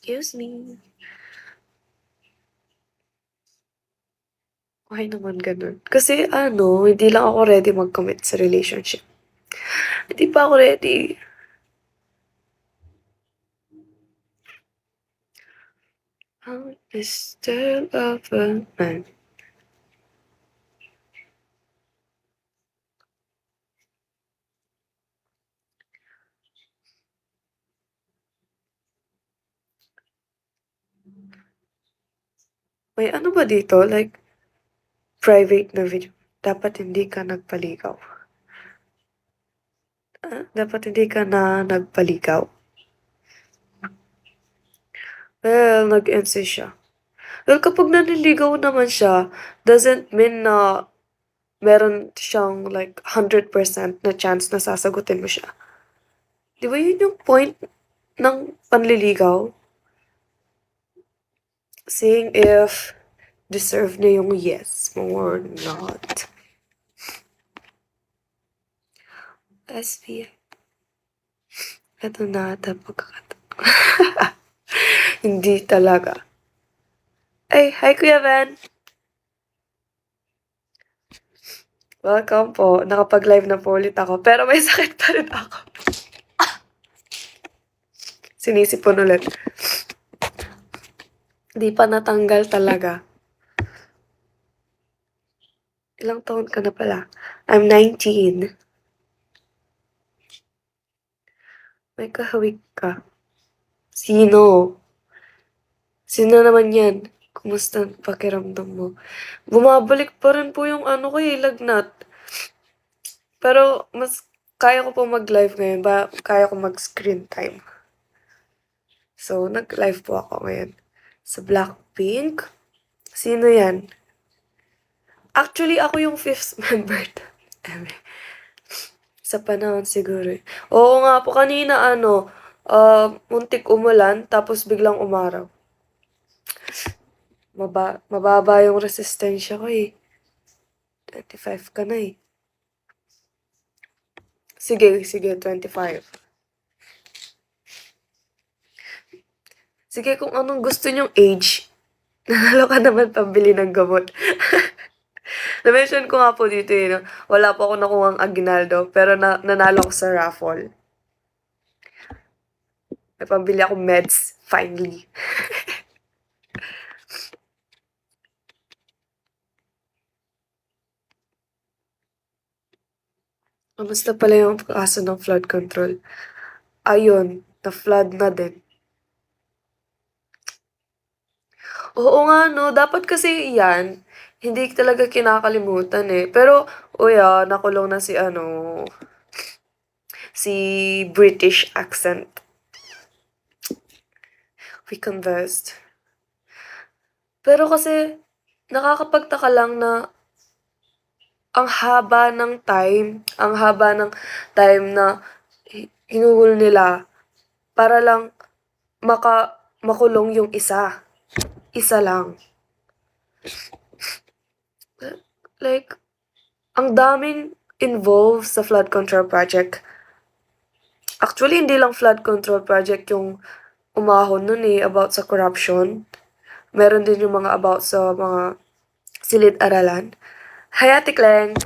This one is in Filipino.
Excuse me. Why naman gano'n? Kasi ano, hindi lang ako ready mag-commit sa relationship. Hindi pa ako ready. How is still of a man. May ano ba dito, like, private na video. Dapat hindi ka nagpaligaw. Dapat hindi ka na nagpaligaw. Well, nag-insist siya. Well, kapag nanliligaw naman siya, doesn't mean na meron siyang like 100% na chance na sasagutin mo siya. Di ba yun yung point ng panliligaw? Seeing if deserve niya yung yes mo or not. SB. Ito na ata pagkakataon. Hindi talaga. Ay, hi Kuya Ben! Welcome po. Nakapag-live na po ulit ako. Pero may sakit pa rin ako. Sinisipon ulit. Di pa natanggal talaga. Ilang taon ka na pala? I'm 19. May kahawig ka. Sino? Sino naman yan? Kumusta ang pakiramdam mo? Bumabalik pa rin po yung ano ko lagnat. Pero mas kaya ko po mag-live ngayon. Kaya ko mag-screen time. So, nag-live po ako ngayon. Sa Blackpink. Sino yan? Actually, ako yung 5th member. Sa panahon siguro. Oo nga po, kanina muntik umulan, tapos biglang umaraw. Mababa yung resistensya ko 25 ka na Sige, 25. Sige, kung anong gusto nyong age, nanalo ka naman pambili ng gamot. Na-mention ko nga po dito no? Wala po ako nakuhang aginaldo, pero nanalo ko sa raffle. May pambili ako meds, finally. Kamusta pala yung kaso ng flood control? Ayun, na-flood na din. Oo nga 'no, dapat kasi yan, hindi talaga kinakalimutan Pero, nakulong na si British accent. We conversed. Pero kasi, nakakapagtaka lang na ang haba ng time na hinuhol nila para lang makulong yung isa. Isa lang. Like, ang daming involved sa flood control project. Actually, hindi lang flood control project yung umahon nun about sa corruption. Meron din yung mga about sa mga silid-aralan. Hi, Ate Kleng!